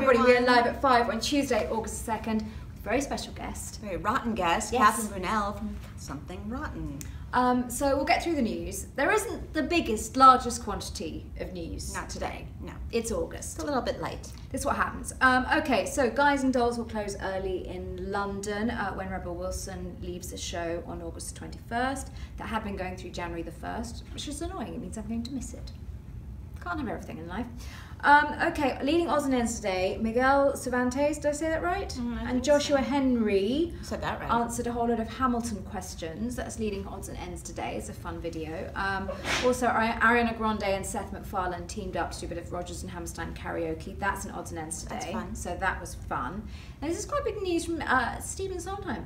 everybody. We're live at 5 on Tuesday, August 2nd, with a very special guest. Very rotten guest, Yes. Catherine Brunell from Something Rotten. So we'll get through the news. There isn't the biggest, largest quantity of news. Not today, no. It's August. It's a little bit light. This is what happens. Okay, so Guys and Dolls will close early in London when Rebel Wilson leaves the show on August 21st. That had been going through January the 1st, which is annoying. It means I'm going to miss it. Can't have everything in life. Okay, leading odds and ends today, Miguel Cervantes, did I say that right? And Joshua Henry You said that right. answered a whole lot of Hamilton questions. That's leading odds and ends today. It's a fun video. Also, Ariana Grande and Seth MacFarlane teamed up to do a bit of Rodgers and Hammerstein karaoke. That's an odds and ends today. That's fun. So that was fun. Now, this is quite big news from Stephen Sondheim,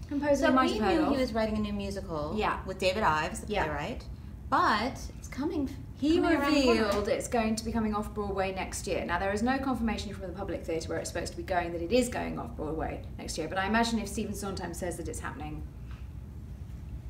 composer So you might we have heard knew of. he was writing a new musical with David Ives, the playwright, but it's coming. He coming around the corner. revealed it's going to be coming off Broadway next year. Now, there is no confirmation from the Public Theatre where it's supposed to be going that it is going off Broadway next year, but I imagine if Stephen Sondheim says that it's happening,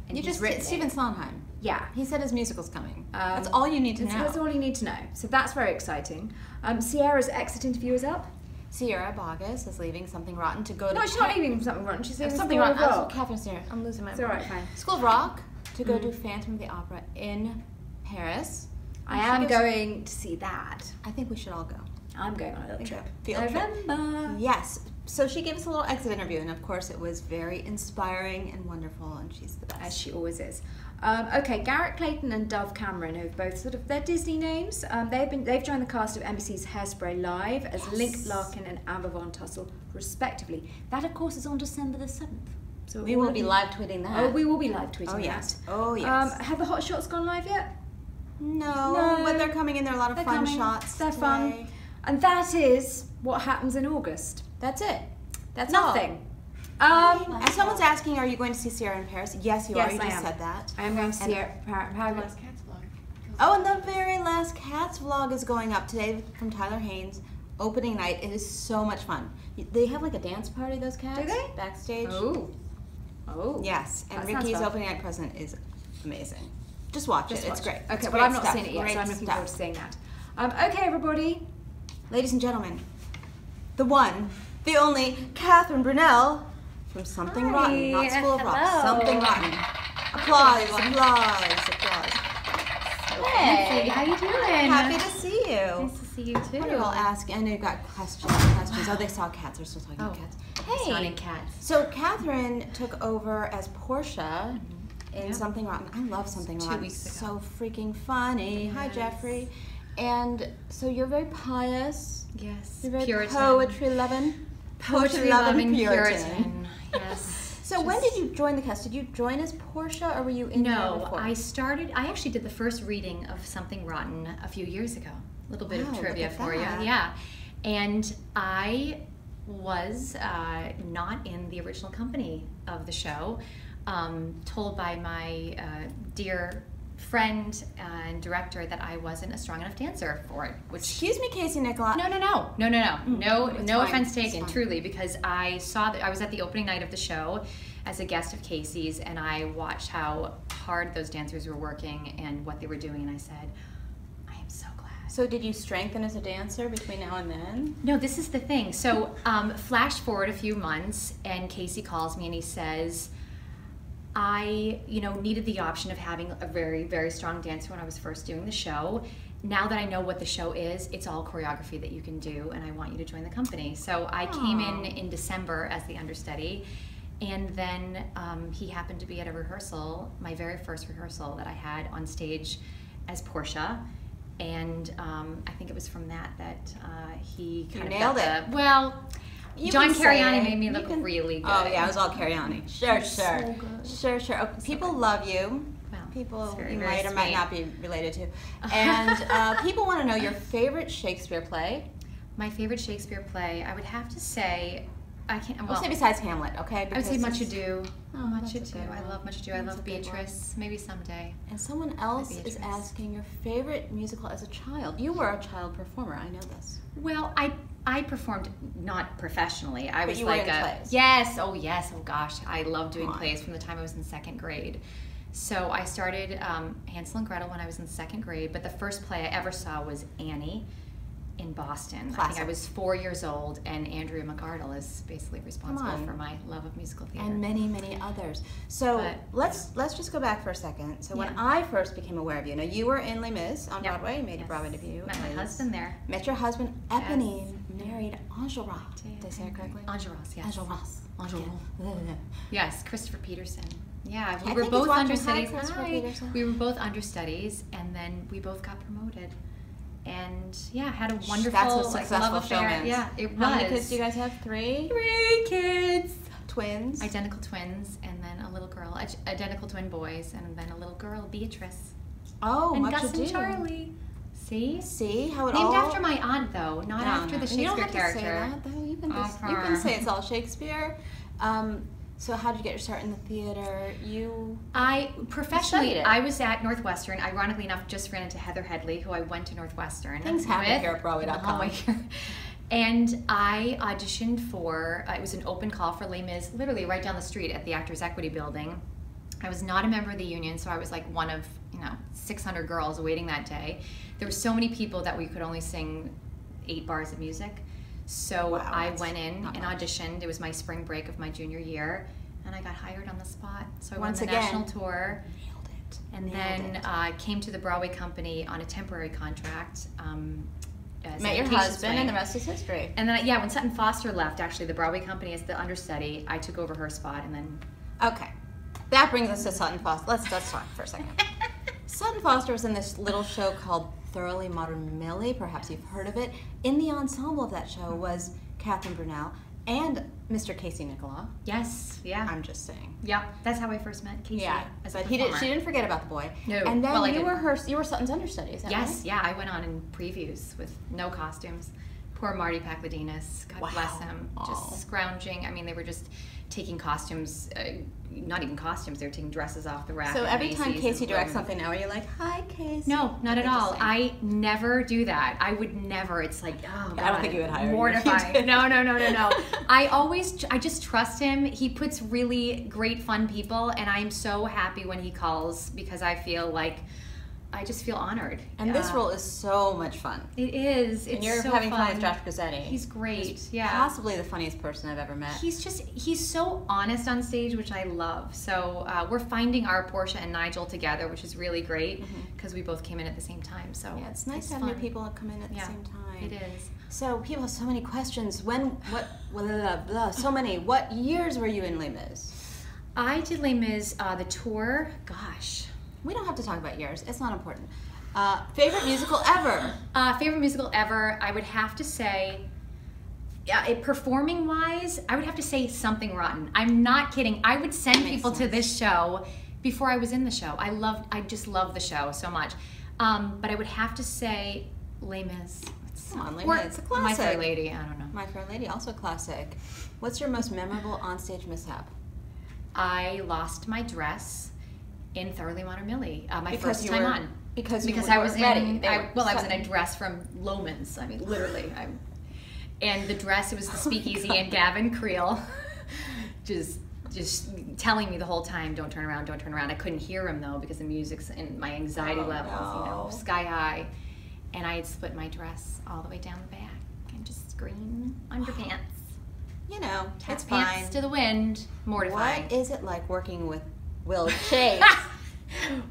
and You he's just written Stephen it, Sondheim. yeah. He said his musical's coming. That's all you need to know. That's all you need to know. So that's very exciting. Sierra's exit interview is up. Sierra Boggess is leaving Something Rotten to go to... No, she's not leaving Something Rotten. She's leaving Something School Rotten. of I'm Rock. Catherine Sierra. I'm losing my mind. It's all right, fine. School of Rock to go do Phantom of the Opera in Paris. I am going to see that. I think we should all go. I'm going on a little trip. Field trip. November. Yes. So she gave us a little exit interview, and of course it was very inspiring and wonderful, and she's the best. As she always is. Okay, Garrett Clayton and Dove Cameron, who've both sort of their Disney names. They've joined the cast of NBC's Hairspray Live as Link Larkin and Amber Von Tussle, respectively. That, of course, is on December the 7th. So we will be live tweeting that. Oh, we will be live tweeting that. Oh yes. Oh yes. Have the hot shots gone live yet? No, but they're coming in. There are a lot of fun shots. They're fun. And that is what happens in August. That's it. That's nothing. And someone's asking, are you going to see Sierra in Paris? Yes, you are. You just said that. I am going to see her. Oh, and the very last Cats vlog is going up today from Tyler Haynes. Opening night. It is so much fun. They have like a dance party, those cats. Do they? Backstage. Oh. Oh. Yes. And Ricky's opening night present is amazing. Just watch it. It's great. Okay, well, I've not seen it yet, so I'm looking forward to seeing that. Okay, everybody. Ladies and gentlemen, the one, the only Catherine Brunell from Something Rotten, not School of Rock, Something Rotten. Applause, applause, applause. Hey, how you doing? Happy to see you. Nice to see you too. What are you all asking? I know you've got questions. Oh, they saw cats. They're still talking about cats. Hey. Cats. So Catherine took over as Portia in Something Rotten. I love Something Rotten. 2 weeks So ago. freaking funny. Yes. Hi, Jeffrey. And so you're very pious. Yes. You're very Puritan. poetry-loving. Poetry-loving Puritan. Yes. So when did you join the cast? Did you join as Portia, or were you in there before? I actually did the first reading of Something Rotten a few years ago. A little bit of trivia for you. Yeah. And I was not in the original company of the show. Told by my dear friend and director that I wasn't a strong enough dancer for it. Which, excuse me, Casey Nicolai. No offense taken, truly, because I saw that I was at the opening night of the show as a guest of Casey's, and I watched how hard those dancers were working and what they were doing, and I said, I am so glad. So did you strengthen as a dancer between now and then? No, this is the thing. So flash forward a few months, and Casey calls me and he says, I, needed the option of having a very, very strong dancer when I was first doing the show. Now that I know what the show is, it's all choreography that you can do, and I want you to join the company. So I came in December as the understudy, and then he happened to be at a rehearsal, my very first rehearsal that I had on stage as Portia. And I think it was from that he kind of nailed it. Well, John Cariani made me look really good. Oh yeah, it was all Cariani. Sure. So Sure. People love you. Well, people very, you very might or might sweet. not be related to. And people want to know your favorite Shakespeare play. My favorite Shakespeare play, I would have to say, We'll say besides Hamlet, okay? I would say Much Ado. Oh, Much that's a Ado. good I one. love Much Ado. I love Beatrice. Maybe someday. And someone else is Beatrice. asking your favorite musical as a child. You were a child performer, I know this. Well, I performed not professionally. I was you were like in plays. Yes. Oh gosh. I love doing plays from the time I was in second grade. So I started Hansel and Gretel when I was in second grade, but the first play I ever saw was Annie. in Boston. I Classic. think I was 4 years old, and Andrea McArdle is basically responsible for my love of musical theater. And many, many others. So let's just go back for a second. So when I first became aware of you, now you were in Les Mis on Broadway, you made your Broadway debut. Met my husband there. Met your husband, Eponine, married Enjolras. Did I say it correctly? Enjolras, yes. Enjolras. Enjolras. Yes, Christopher Peterson. Yeah, we I were think both he's watching. understudies. Hi, Christopher Peterson. We were both understudies, and then we both got promoted. And yeah, had a wonderful That's a successful love affair. showman. Yeah, it was. How many kids do you guys have? 3? 3 kids. Twins. Identical twins, and then a little girl. Identical twin boys, and then a little girl, Beatrice. Oh, and much Gus ado. and Charlie. See how it named all after my aunt, though, not after the Shakespeare you don't have character. To say that, though. You can say it's all Shakespeare. So how did you get your start in the theater? I professionally, studied it. I was at Northwestern. Ironically enough, just ran into Heather Headley, who I went to Northwestern. Things happen here at Broadway.com. And I auditioned for, it was an open call for Les Mis, literally right down the street at the Actors Equity Building. I was not a member of the union, so I was like one of 600 girls waiting that day. There were so many people that we could only sing 8 bars of music. So I went in and auditioned. It was my spring break of my junior year, and I got hired on the spot. So I went on the national tour. Nailed it. And then I came to the Broadway company on a temporary contract. Met your husband, and the rest is history. And then, when Sutton Foster left, actually, the Broadway company as the understudy, I took over her spot, and then... Okay. That brings us to Sutton Foster. Let's talk for a second. Sutton Foster was in this little show called Thoroughly Modern Millie. Perhaps you've heard of it. In the ensemble of that show was Catherine Brunell and Mr. Casey Nicola. Yes, yeah. I'm just saying. Yeah, that's how I first met Casey. Yeah, as but a she didn't forget about the boy. No, and then you were Sutton's understudy. Is that right? Yeah, I went on in previews with no costumes. Poor Marty Pakladinas, God bless him, just scrounging. I mean, they were just taking costumes, not even costumes, they were taking dresses off the rack. So every time Casey directs something now, are you like, hi, Casey? No, not at all. I never do that. I would never. It's like, oh, God. I don't think you would hire mortifying. No. I just trust him. He puts really great, fun people, and I'm so happy when he calls because I just feel honored. And this role is so much fun. It is. And you're having fun with Josh Grazzetti. He's great. He's possibly the funniest person I've ever met. He's so honest on stage, which I love. So we're finding our Portia and Nigel together, which is really great because we both came in at the same time. So yeah, it's nice to have new people come in at the same time. It is. So people have so many questions. So many. What years were you in Les Mis? I did Les Mis, the tour, gosh. We don't have to talk about years. It's not important. Favorite musical ever? Favorite musical ever, I would have to say, performing-wise, I would have to say Something Rotten. I'm not kidding. I would send people to this show before I was in the show. I just love the show so much. But I would have to say Les Mis. Come on, Les Mis. It's a classic. My Fair Lady, I don't know. My Fair Lady, also classic. What's your most memorable onstage mishap? I lost my dress in Thoroughly Modern Millie, my first time on. Because I was ready. I was in a dress from Loman's. I mean, literally. And the dress, it was the Speakeasy and Gavin Creel, just telling me the whole time, don't turn around, don't turn around. I couldn't hear him though because the music's and my anxiety levels, sky high. And I had split my dress all the way down the back and just green underpants. It's Pants fine. to the wind, mortifying. What is it like working with Will Chase?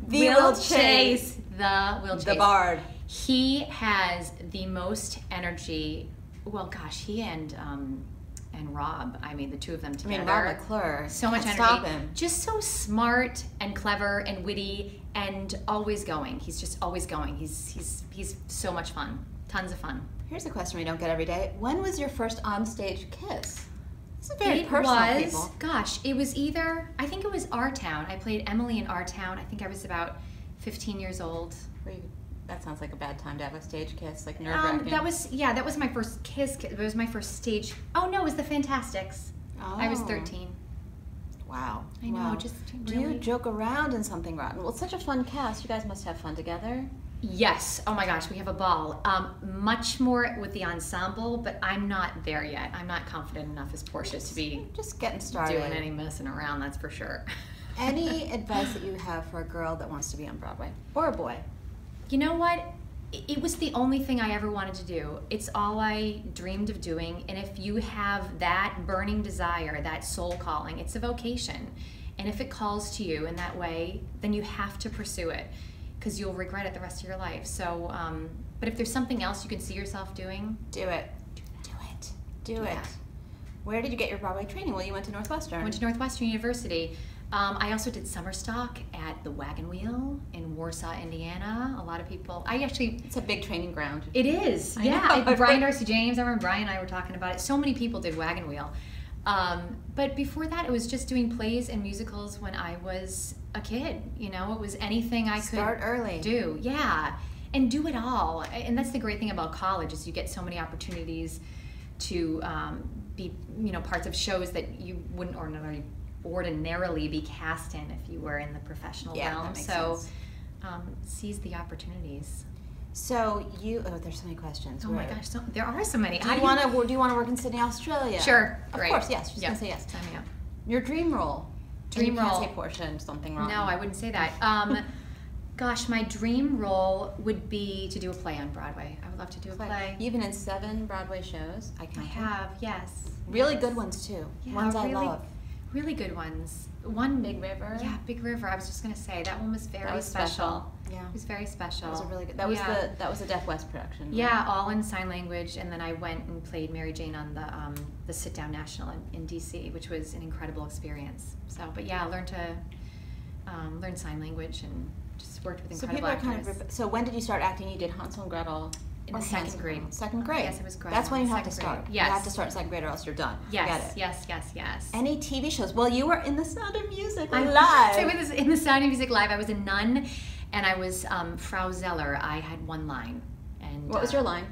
Will Chase. The Bard. He has the most energy. Well, gosh, he and Rob. I mean, the two of them together. Rob McClure. So much energy. Stop him. Just so smart and clever and witty and always going. He's just always going. He's so much fun. Tons of fun. Here's a question we don't get every day. When was your first onstage kiss? It's very personal, people. Gosh, it was either, I think it was Our Town. I played Emily in Our Town. I think I was about 15 years old. That sounds like a bad time to have a stage kiss, like nerve-wracking. That was my first kiss. It was my first stage. Oh no, it was the Fantastics. Oh. I was 13. Wow. I know, just really... Do you joke around in Something Rotten? Well, it's such a fun cast. You guys must have fun together. Yes. Oh my gosh, we have a ball. Much more with the ensemble, but I'm not there yet. I'm not confident enough as Portia to be just getting started. Doing any messing around, that's for sure. Any advice that you have for a girl that wants to be on Broadway? Or a boy? You know what? it was the only thing I ever wanted to do. It's all I dreamed of doing. And if you have that burning desire, that soul calling, it's a vocation. And if it calls to you in that way, then you have to pursue it, because you'll regret it the rest of your life. So, but if there's something else you can see yourself doing, do it. Do it. Where did you get your Broadway training? Well, you went to Northwestern. I went to Northwestern University. I also did summer stock at the Wagon Wheel in Warsaw, Indiana. A lot of people, it's a big training ground. It is, yeah. Brian Darcy James, I remember Brian and I were talking about it. So many people did Wagon Wheel. But before that, it was just doing plays and musicals when I was a kid. You know, it was anything I could start early. Do, yeah. And do it all. And that's the great thing about college, is you get so many opportunities to be, parts of shows that you wouldn't ordinarily be cast in if you were in the professional realm. That makes sense. Seize the opportunities. So there's so many questions. Oh my gosh, there are so many. Do you want to work in Sydney, Australia? Sure. Of Great. course, yes. She's going to say yes. Sign me up. Your dream role. Dream role. You can't say Portia, something wrong. No, I wouldn't say that. Gosh, my dream role would be to do a play on Broadway. I would love to do a play. You've been in 7 Broadway shows. I have, yes. Really good ones too. Yeah, ones I love. Really good ones. One Big River. Yeah, Big River. I was just going to say that one was very special. Yeah, it was very special. That was a really good. That was a Deaf West production. Right? Yeah, all in sign language, and then I went and played Mary Jane on the Sit Down National in DC, which was an incredible experience. So, but yeah, I learned to learn sign language and just worked with incredible actors. So when did you start acting? You did Hansel and Gretel. In the second grade. Second grade. Yes, it was great. That's when you have to start. Yes. You have to start in second grade or else you're done. Yes, Get it. yes. Any TV shows? Well, you were in The Sound of Music live. I was in The Sound of Music live. I was a nun, and I was Frau Zeller. I had one line. And what was your line?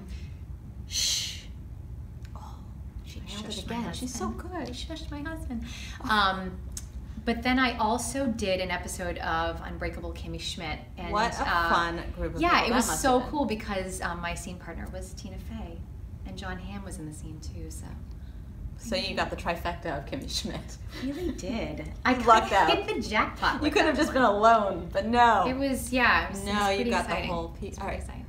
Shh. Oh, she nailed it again. She's so good. I shushed my husband. But then I also did an episode of Unbreakable Kimmy Schmidt. And, what a fun group of people. Yeah, it was so cool because my scene partner was Tina Fey, and John Hamm was in the scene too. So you got the trifecta of Kimmy Schmidt. Really did. I lucked out. Hit the jackpot. You could have just been alone, but no. It was, yeah. It was, no, you got exciting. The whole piece. All right. Exciting.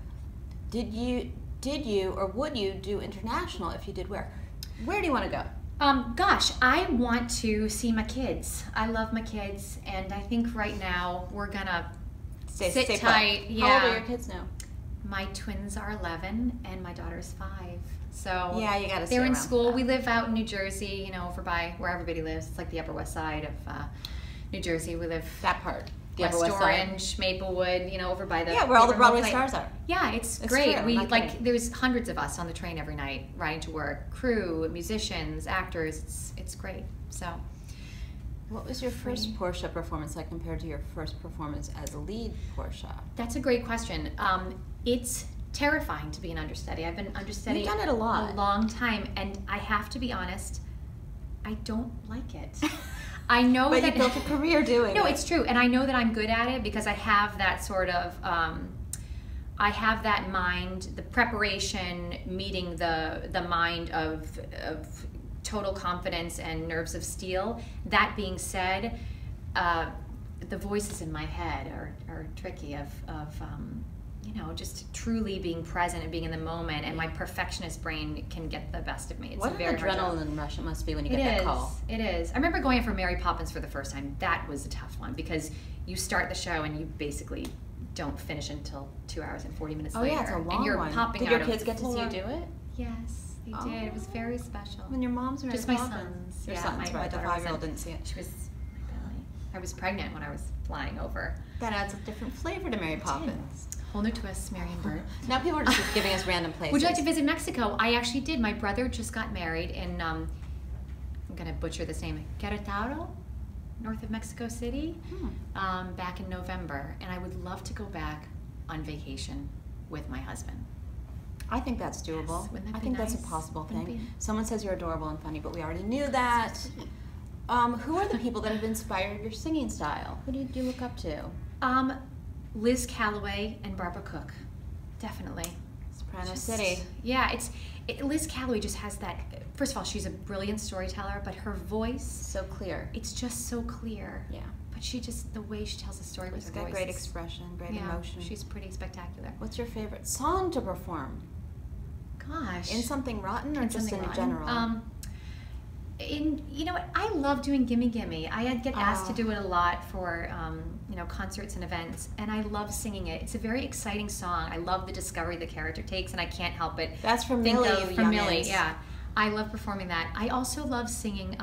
Did you, or would you do international? If you did, where? Where do you want to go? Gosh, I want to see my kids. I love my kids, and I think right now we're gonna sit tight. Yeah. How old are your kids now? My twins are 11, and my daughter's 5. So yeah, you gotta. They're in school. We live out in New Jersey, over by where everybody lives. It's like the Upper West Side of New Jersey. We live that part. The West Orange, Maplewood, over by the where all the Broadway stars are. Yeah, it's great. True. There's hundreds of us on the train every night riding to work. Crew, musicians, actors. It's great. So, what was your first Portia performance like compared to your first performance as a lead Portia? That's a great question. It's terrifying to be an understudy. I've been understudy. You've done it a lot. A long time, and I have to be honest, I don't like it. I know but that you built a career doing it. No, it's true, and I know that I'm good at it because I have that sort of, I have that mind, the preparation meeting the mind of total confidence and nerves of steel. That being said, the voices in my head are tricky of just truly being present and being in the moment, and my perfectionist brain can get the best of me. It's what a very an adrenaline rush it must be when you get that call. It is. I remember going in for Mary Poppins for the first time. That was a tough one because you start the show and you basically don't finish until 2 hours and 40 minutes later. Oh yeah, it's a long and you're one. Popping Did out your kids get to see you do it? Yes, they did. It was very special. When your mom's Mary Just Poppins. my sons. Your yeah, sons, right? The 5-year-old didn't see it. She was in my belly. I was pregnant when I was flying over. That adds a different flavor to Mary Poppins. Whole new twist, Mary and Bert. Now people are just giving us random places. Would you like to visit Mexico? I actually did. My brother just got married in, I'm going to butcher this name, Querétaro, north of Mexico City, back in November. And I would love to go back on vacation with my husband. I think that's doable. Yes, I think nice? that's a possible thing. Someone says you're adorable and funny, but we already knew that. Who are the people that have inspired your singing style? Who did you look up to? Liz Calloway and Barbara Cook, definitely. Soprano City. Yeah, Liz Calloway just has that. First of all, she's a brilliant storyteller, but her voice so clear. It's just so clear. Yeah. but she just, the way she tells the story with She's her got voice. great expression, great emotion. She's pretty spectacular. What's your favorite song to perform? Gosh. In Something Rotten or In just Something in Rotten? general? You know what, I love doing Gimme Gimme. I get asked to do it a lot for you know, concerts and events, and I love singing it. It's a very exciting song. I love the discovery the character takes, and I can't help but That's from think Millie, of you from Millie. youngins. Yeah, I love performing that. I also love singing.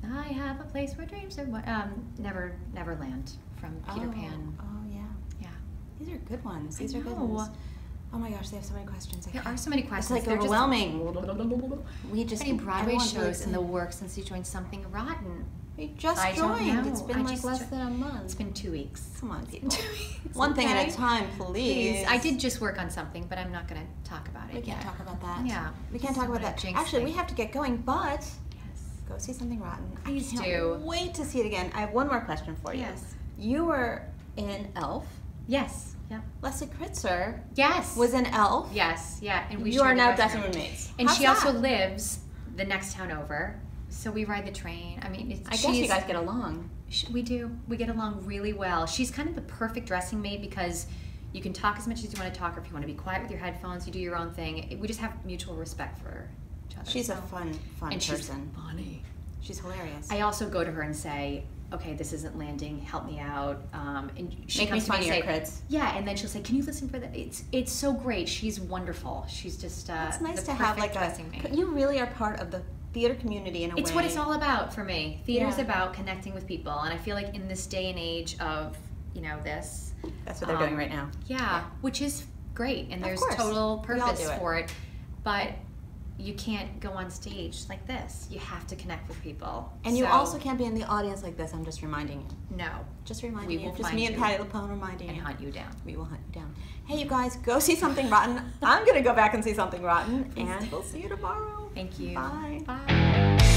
I have a place where dreams are. Neverland from Peter Pan. Oh yeah. Yeah, These are good ones. These I are good know. ones. Oh my gosh, they have so many questions. There are so many questions. It's like They're overwhelming. We just Any Broadway everyone shows lives in the works since you joined Something Rotten? We just I don't joined. know. It's been I like just less jo- than a month. It's been 2 weeks. Come on, people. 2 weeks. One thing at Okay? a time, please. I did just work on something, but I'm not going to talk about it We can't yet. talk about that. Yeah. We can't talk about Somebody that. jinxed Actually, me. we have to get going, but Yes. go see Something Rotten. Please I can't do. wait to see it again. I have one more question for you. Yes. You were in Elf. Yes. Yeah. Leslie Kritzer Yes. was in Elf. Yes. Yeah. And we You are shared a now dressing dressing room. roommates. And How's she also that? lives the next town over, so we ride the train. I mean, I guess you guys get along. We do. We get along really well. She's kind of the perfect dressing mate because you can talk as much as you want to talk, or if you want to be quiet with your headphones, you do your own thing. We just have mutual respect for each other. She's a so- fun and person. she's funny. She's hilarious. I also go to her and say, okay, this isn't landing, help me out. And she Make me comes to fun of me your and crits. yeah, and then she'll say, can you listen for that? It's so great. She's wonderful. She's just It's nice the to have perfect like dressing mate. you really are part of the theater community in a way. It's what it's all about for me. Theater's Yeah. about connecting with people, and I feel like in this day and age of, you know, this. That's what they're doing right now. Yeah, which is great, and Of there's course. total We all purpose do it. for it. But you can't go on stage like this. You have to connect with people. And you So- also can't be in the audience like this. I'm just reminding you. No, Just reminding We you. will Just find me and you Patty LaPone reminding and you. hunt you down. We will hunt you down. Hey, you guys, go see Something Rotten. I'm going to go back and see Something Rotten. And we'll see you tomorrow. Thank you. Bye. Bye.